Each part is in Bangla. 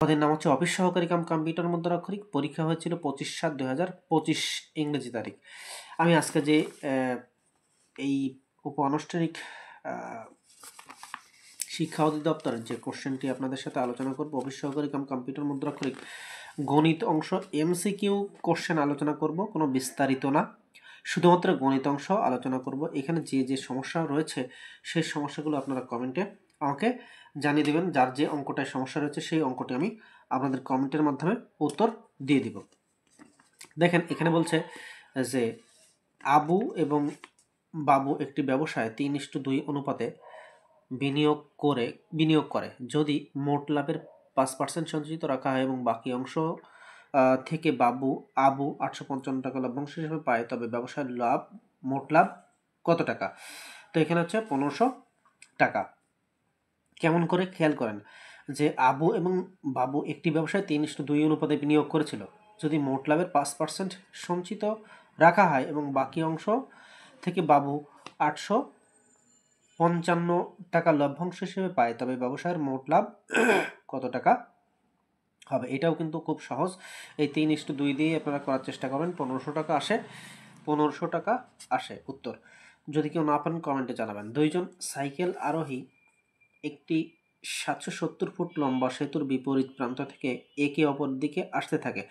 পদের নাম হচ্ছে অফিস সহকারী কাম কম্পিউটার মুদ্রাক্ষরিক। পরীক্ষা হয়েছিল 25/7/2025 ইংরেজি তারিখ। আমি আজকে যে এই উপ-আনুষ্ঠানিক শিক্ষা অধিদপ্তরের যে কোশ্চেনটি আপনাদের সাথে আলোচনা করব, অফিস সহকারী কাম কম্পিউটার মুদ্রাক্ষরিক গণিত অংশ MCQ কোশ্চেন আলোচনা করব, কোনো বিস্তারিত না, শুধুমাত্র গণিত অংশ আলোচনা করব। এখানে যে যে সমস্যা রয়েছে সেই সমস্যাগুলো আপনারা কমেন্টে আমাকে জানিয়ে দেবেন। যার যে অঙ্কটায় সমস্যা রয়েছে সেই অঙ্কটি আমি আপনাদের কমেন্টের মাধ্যমে উত্তর দিয়ে দিব। দেখেন এখানে বলছে যে আবু এবং বাবু একটি ব্যবসায় 3:2 অনুপাতে বিনিয়োগ করে যদি মোট লাভের 5% সঞ্চিত রাখা হয় এবং বাকি অংশ থেকে আবু 855 টাকা লভ্যাংশ হিসেবে পায়, তবে ব্যবসায়ের মোট লাভ কত টাকা? তো এখানে হচ্ছে 1500 টাকা। কেমন করে খেয়াল করেন যে আবু এবং বাবু একটি ব্যবসায় 3:2 অনুপাতে বিনিয়োগ করেছিল যদি মোট লাভের 5% সঞ্চিত রাখা হয় এবং বাকি অংশ থেকে বাবু 855 টাকা লভ্যাংশ হিসেবে পায়, তবে ব্যবসায়ের মোট লাভ কত টাকা হবে? এটাও কিন্তু খুব সহজ। এই 3:2 দিয়ে আপনারা করার চেষ্টা করবেন। 1500 টাকা আসে, 1500 টাকা আসে উত্তর। যদি কেউ না পারেন কমেন্টে জানাবেন। দুইজন সাইকেল আরোহী একটি 770 ফুট লম্বা সেতুর বিপরীত প্রান্ত থেকে একে অপর দিকে আসতে থাকে।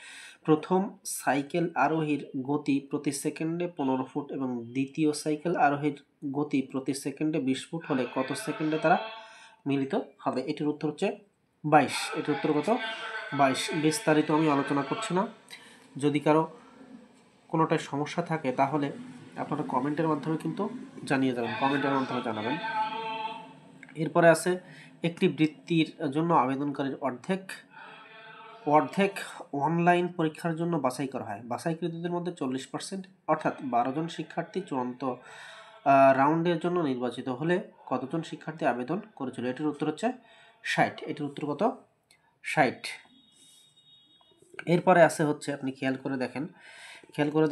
প্রথম সাইকেল আরোহীর গতি প্রতি সেকেন্ডে 15 ফুট এবং দ্বিতীয় সাইকেল আরোহীর গতি প্রতি সেকেন্ডে 20 ফুট হলে কত সেকেন্ডে তারা মিলিত হবে? এটির উত্তর হচ্ছে 22। এটির উত্তর কত? 22। বিস্তারিত আমি আলোচনা করছি না। যদি কারো কোনোটায় সমস্যা থাকে তাহলে আপনারা কমেন্টের মাধ্যমে কিন্তু জানিয়ে যাবেন, কমেন্টের মাধ্যমে জানাবেন। এরপরে আছে একটি বৃত্তির জন্য আবেদনকারীর অর্ধেক অনলাইন পরীক্ষার জন্য বাছাই করা হয়। বাছাইকৃতদের মধ্যে 40% অর্থাৎ 12 জন শিক্ষার্থী চূড়ান্ত রাউন্ডের জন্য নির্বাচিত হলে কতজন শিক্ষার্থী আবেদন করেছিল? এটির উত্তর হচ্ছে 60। এটির উত্তর কত? 60। এরপরে আছে হচ্ছে, আপনি খেয়াল করে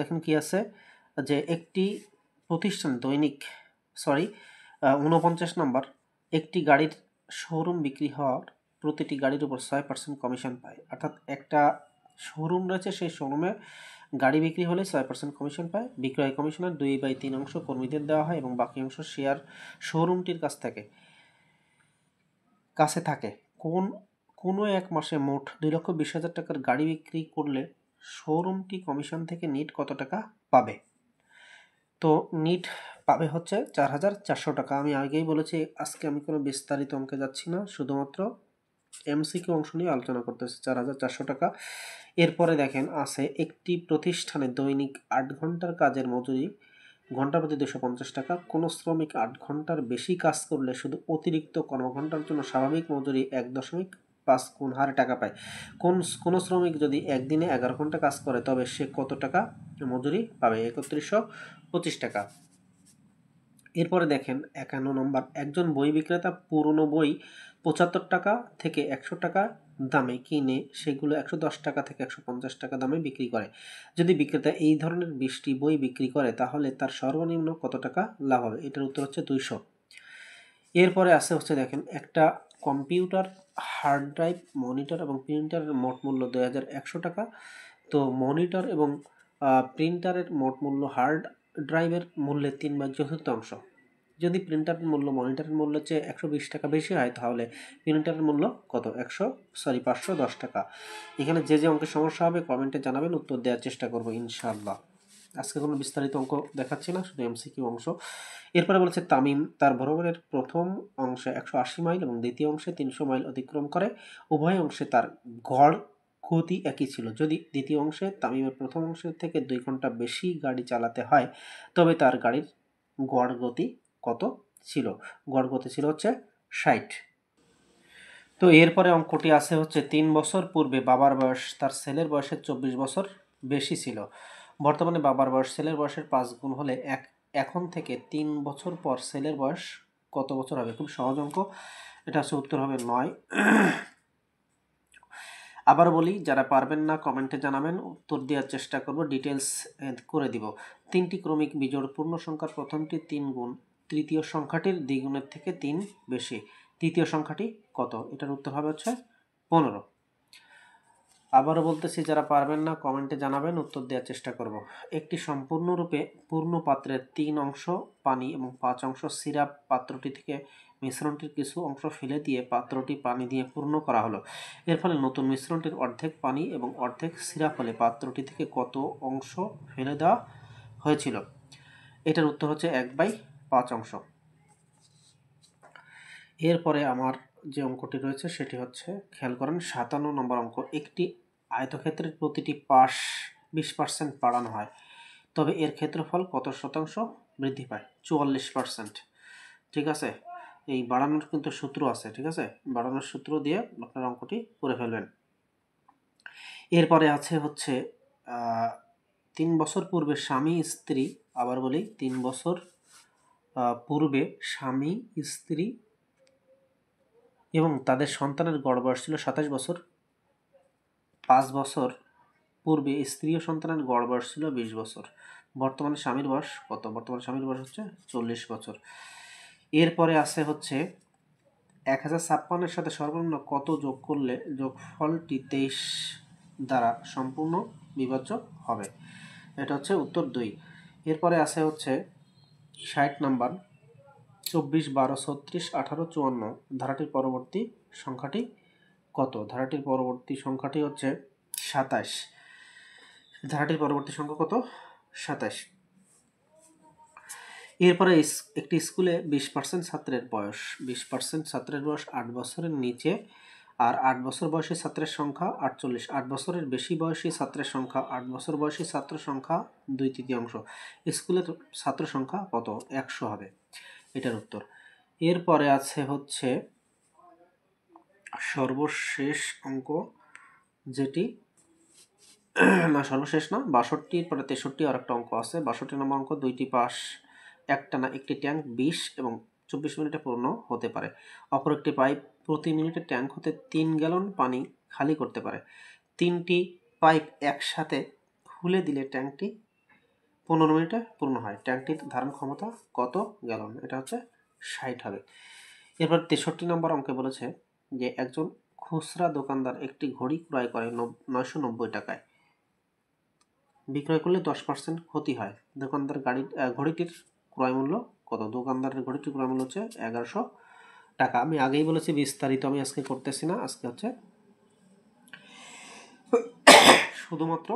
দেখেন কি আছে, যে একটি প্রতিষ্ঠান 49 নম্বর, একটি গাড়ির শোরুম বিক্রি হওয়ার প্রতিটি গাড়ির উপর 6% কমিশন পায়। অর্থাৎ একটা শোরুম রয়েছে, সেই শোরুমে গাড়ি বিক্রি হলে 6% কমিশন পায়। বিক্রয় কমিশনের 2/3 অংশ কর্মীদের দেওয়া হয় এবং বাকি অংশ শেয়ার শোরুমটির কাছে থাকে। কোনো এক মাসে মোট 2,20,000 টাকার গাড়ি বিক্রি করলে শোরুমটি কমিশন থেকে নিট কত টাকা পাবে? তো নিট পাবে হচ্ছে 4,400 টাকা। আমি আগেই বলেছি আজকে আমি কোনো বিস্তারিত অঙ্কে যাচ্ছি না, শুধুমাত্র MCQ অংশ নিয়ে আলোচনা করতেছি। 4,400 টাকা। এরপরে দেখেন আছে একটি প্রতিষ্ঠানে দৈনিক 8 ঘন্টার কাজের মজুরি ঘন্টা প্রতি 250 টাকা। কোনো শ্রমিক 8 ঘন্টার বেশি কাজ করলে শুধু অতিরিক্ত কর্মঘণ্টার জন্য স্বাভাবিক মজুরি 1.5 গুণ হারে টাকা পায়। কোন শ্রমিক যদি একদিনে 11 ঘন্টা কাজ করে তবে সে কত টাকা মজুরি পাবে? 3125 টাকা। এরপরে দেখেন 51 নম্বর, একজন বই বিক্রেতা পুরনো বই 75 টাকা থেকে 100 টাকা দামে কিনে সেগুলো 110 টাকা থেকে 150 টাকা দামে বিক্রি করে। যদি বিক্রেতা এই ধরনের 20টি বই বিক্রি করে তাহলে তার সর্বনিম্ন কত টাকা লাভ হবে? এটার উত্তর হচ্ছে 200। এরপরে আছে হচ্ছে দেখেন, একটা কম্পিউটার, হার্ড ড্রাইভ, মনিটর এবং প্রিন্টারের মোট মূল্য 2100 টাকা। তো মনিটর এবং প্রিন্টারের মোট মূল্য হার্ড ড্রাইভের মূল্যের 3/4 যদি প্রিন্টারের মূল্য মনিটরের মূল্যের চেয়ে 120 টাকা বেশি হয় তাহলে প্রিন্টারের মূল্য কত? 510 টাকা। এখানে যে যে অঙ্কের সমস্যা হবে কমেন্টে জানাবেন, উত্তর দেওয়ার চেষ্টা করবো ইনশাআল্লাহ। আজকে কোনো বিস্তারিত অঙ্ক দেখাচ্ছি না, শুধু MCQ অংশ। এরপরে বলছে তামিম তার ভ্রমণের প্রথম অংশে 180 মাইল এবং দ্বিতীয় অংশে 300 মাইল অতিক্রম করে। উভয় অংশে তার গড় গতি একই ছিল। যদি দ্বিতীয় অংশে তামিমের প্রথম অংশের থেকে 2 ঘন্টা বেশি গাড়ি চালাতে হয় তবে তার গাড়ির গড় গতি কত ছিল? গড় গতি ছিল হচ্ছে 60। তো এরপরে অঙ্কটি আছে হচ্ছে 3 বছর পূর্বে বাবার বয়স তার ছেলের বয়সের 24 বছর বেশি ছিল। বর্তমানে বাবার বয়স ছেলের বয়সের 5 গুণ হলে এখন থেকে 3 বছর পর ছেলের বয়স কত বছর হবে? খুব সহজ অঙ্ক, এটা হচ্ছে উত্তর হবে 9। আবার বলি, যারা পারবেন না কমেন্টে জানাবেন, উত্তর দেওয়ার চেষ্টা করব, ডিটেলস করে দিব। 3টি ক্রমিক বিজোড় পূর্ণ সংখ্যার প্রথমটি 3 গুণ, তৃতীয় সংখ্যাটির দ্বিগুণের থেকে 3 বেশি, তৃতীয় সংখ্যাটি কত? এটার উত্তর হবে হচ্ছে 15। আবারও বলতেছি, যারা পারবেন না কমেন্টে জানাবেন, উত্তর দেওয়ার চেষ্টা করব। একটি সম্পূর্ণরূপে পূর্ণ পাত্রের 3 অংশ পানি এবং 5 অংশ সিরাপ পাত্রটি থেকে মিশ্রণটির কিছু অংশ ফেলে দিয়ে পাত্রটি পানি দিয়ে পূর্ণ করা হলো। এর ফলে নতুন মিশ্রণটির অর্ধেক পানি এবং অর্ধেক সিরাপ হলে পাত্রটি থেকে কত অংশ ফেলে দেওয়া হয়েছিল? এটার উত্তর হচ্ছে 1/5 অংশ। এরপরে আমার যে অঙ্কটি রয়েছে সেটি হচ্ছে, খেয়াল করেন 57 নম্বর অঙ্ক। একটি আয়তক্ষেত্রের প্রতিটি পাশ 20% বাড়ানো হয়, তবে এর ক্ষেত্রফল কত শতাংশ বৃদ্ধি পায়? 44%। ঠিক আছে, এই বাড়ানোর কিন্তু সূত্র আছে। ঠিক আছে, বাড়ানোর সূত্র দিয়ে আপনার অঙ্কটি করে ফেলবেন। এরপরে আছে হচ্ছে 3 বছর পূর্বে স্বামী স্ত্রী, আবার বলি 3 বছর পূর্বে স্বামী স্ত্রী এবং তাদের সন্তানের গড় বয়স ছিল 27 বছর। 5 বছর পূর্বে স্ত্রী ও সন্তানের গড় বয়স ছিল 20 বছর। বর্তমানে স্বামীর বয়স কত? বর্তমানে স্বামীর বয়স হচ্ছে 40 বছর। এরপরে আছে হচ্ছে 1056 সাথে সর্বনিম্ন কত যোগ করলে যোগফলটি 23 দ্বারা সম্পূর্ণ বিভাজ্য হবে? এটা হচ্ছে উত্তর 2। এরপরে আছে হচ্ছে 60 নাম্বার। 24, 12, 36, 18, 54 ধারাটির পরবর্তী সংখ্যাটি কত? ধারাটির পরবর্তী সংখ্যাটি হচ্ছে 27। ধারাটির পরবর্তী সংখ্যা কত? 27। এরপরে একটি স্কুলে 20% ছাত্রের বয়স 20% ছাত্রের বয়স 8 বছরের নিচে, আর 8 বছর বয়সী ছাত্রের সংখ্যা 48। 8 বছরের বেশি বয়সী ছাত্রের সংখ্যা 8 বছর বয়সী ছাত্র সংখ্যা 2/3। স্কুলের ছাত্র সংখ্যা কত? 100 হবে। এটার উত্তর। এরপরে আছে হচ্ছে সর্বশেষ অঙ্ক, যেটি না সর্বশেষ না, 62 পরে 63 আর একটা অঙ্ক আছে। 62 নম্বর অঙ্ক। 2টি পাশ একটানা একটি ট্যাঙ্ক 20 এবং 24 মিনিটে পূর্ণ হতে পারে। অপর একটি পাইপ প্রতি মিনিটে ট্যাঙ্ক হতে 3 গ্যালন পানি খালি করতে পারে। 3টি পাইপ একসাথে খুলে দিলে ট্যাঙ্কটি 15 মিনিটে পূর্ণ হয়। ট্যাঙ্কটির ধারণ ক্ষমতা কত গ্যালন? এটা হচ্ছে 60 হবে। এরপর 63 নম্বর অঙ্কে বলেছে যে একজন খুচরা দোকানদার একটি ঘড়ি ক্রয় করে 990 টাকায়। বিক্রয় করলে 10% ক্ষতি হয়। দোকানদার ঘড়িটির ক্রয় মূল্য কত? দোকানদারের ঘড়িটির ক্রয় মূল্য হচ্ছে 1100 টাকা। আমি আগেই বলেছি বিস্তারিত আমি আজকে করতেছি না, আজকে হচ্ছে শুধুমাত্র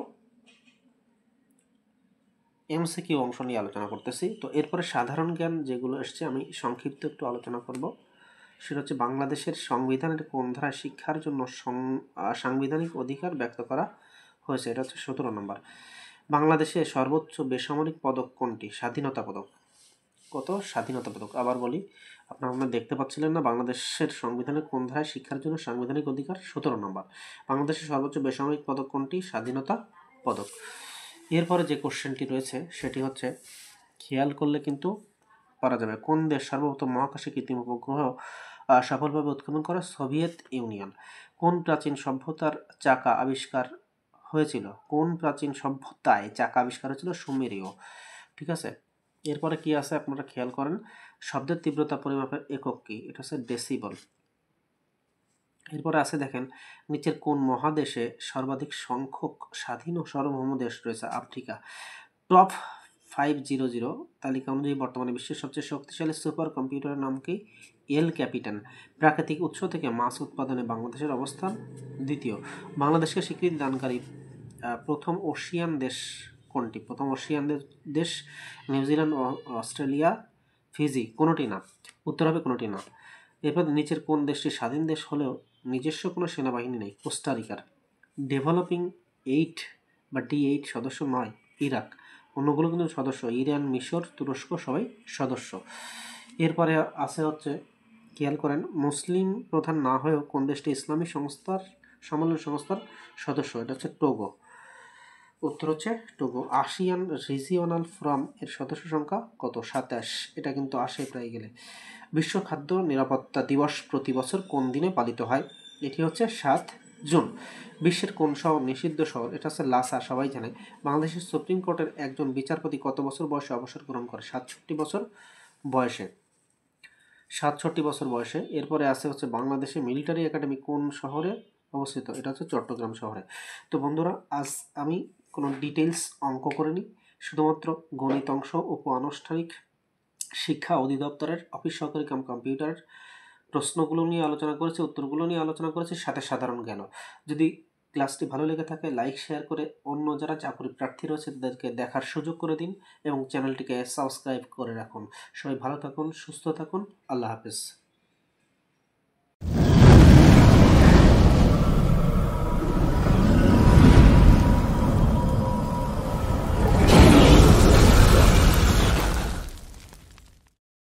এমসিকিউ অংশ নিয়ে আলোচনা করতেছি। তো এরপরে সাধারণ জ্ঞান যেগুলো এসছে আমি সংক্ষিপ্ত একটু আলোচনা করব। সেটা হচ্ছে, বাংলাদেশের সংবিধানের কোন ধারায় শিক্ষার জন্য সাংবিধানিক অধিকার ব্যক্ত করা হয়েছে? এটা হচ্ছে 17 নম্বর। বাংলাদেশে সর্বোচ্চ বেসামরিক পদক কোনটি? স্বাধীনতা পদক। কত? স্বাধীনতা পদক। আবার বলি, আপনারা দেখতে পাচ্ছিলেন না, বাংলাদেশের সংবিধানের কোন ধারায় শিক্ষার জন্য সাংবিধানিক অধিকার? 17 নম্বর। বাংলাদেশের সর্বোচ্চ বেসামরিক পদক কোনটি? স্বাধীনতা পদক। এরপরে যে কোশ্চেনটি রয়েছে সেটি হচ্ছে, খেয়াল করলে কিন্তু পারা যাবে। কোন দেশ সর্বপ্রথম মহাকাশে কৃত্রিম উপগ্রহ সফলভাবে উৎক্ষেপণ করে? Soviet union. কোন প্রাচীন সভ্যতার চাকা আবিষ্কার হয়েছিল? কোন প্রাচীন সভ্যতায় চাকা আবিষ্কার হয়েছিল? সুমেরীয়। ঠিক আছে। এরপরে কি আছে আপনারা খেয়াল করেন, শব্দের তীব্রতা পরিমাপের একক কি? এটা হচ্ছে ডেসিবল। এরপরে আছে দেখেন, নিচের কোন মহাদেশে সর্বাধিক সংখ্যক স্বাধীন ও সার্বভৌম দেশ রয়েছে? আফ্রিকা। টপ 500 তালিকা অনুযায়ী বর্তমানে বিশ্বের সবচেয়ে শক্তিশালী সুপার কম্পিউটারের নাম কি? এল ক্যাপিটান। প্রাকৃতিক উৎস থেকে মাছ উৎপাদনে বাংলাদেশের অবস্থান দ্বিতীয়। বাংলাদেশকে স্বীকৃতি দানকারী প্রথম ওশিয়ান দেশ কোনটি? প্রথম ওশিয়ান দেশ নিউজিল্যান্ড, অস্ট্রেলিয়া, ফিজি। কোনোটি না। উত্তর হবে কোনোটি না। এরপর নিচের কোন দেশটি স্বাধীন দেশ হলেও নিজস্ব কোনো সেনাবাহিনী নেই? কোস্টারিকার। ডেভেলপিং 8 বা D8 সদস্য নয়? ইরাক। অন্যগুলো কিন্তু সদস্য, ইরান, মিশর, তুরস্ক সবাই সদস্য। এরপরে আছে হচ্ছে, খেয়াল করেন, মুসলিম প্রধান না হয়েও কোন দেশটি ইসলামী সম্মেলন সংস্থার সদস্য? এটা হচ্ছে টোগো। উত্তর হচ্ছে টোগো। আসিয়ান রিজিওনাল ফোরাম এর সদস্য সংখ্যা কত? 27। এটা কিন্তু আসে প্রায় গেলে। বিশ্ব খাদ্য নিরাপত্তা দিবস প্রতি বছর কোন দিনে পালিত হয়? এটি হচ্ছে 7 জুন। বিশ্বের কোন শহর নিষিদ্ধ শহর? এটা হচ্ছে লাসা, সবাই জানে। বাংলাদেশের সুপ্রিম কোর্টের একজন বিচারপতি কত বছর বয়সে অবসর গ্রহণ করে? 67 বছর বয়সে। 67 বছর বয়সে। এরপরে আছে হচ্ছে, বাংলাদেশে মিলিটারি একাডেমি কোন শহরে অবস্থিত, এটা হচ্ছে চট্টগ্রাম শহরে। তো বন্ধুরা, আজ আমি কোনো ডিটেলস অঙ্ক করিনি, শুধুমাত্র গণিত অংশ ও আনুষ্ঠানিক শিক্ষা অধিদপ্তরের অফিস সহকারী কাম কম্পিউটার প্রশ্নগুলো নিয়ে আলোচনা করেছি, উত্তরগুলো নিয়ে আলোচনা করেছি, সাথে সাধারণ জ্ঞানও। যদি ক্লাসটি ভালো লেগে থাকে লাইক শেয়ার করে অন্য যারা চাকরি প্রার্থী রয়েছে তাদেরকে দেখার সুযোগ করে দিন এবং চ্যানেলটিকে সাবস্ক্রাইব করে রাখুন। সবাই ভালো থাকুন, সুস্থ থাকুন, আল্লাহ হাফেজ।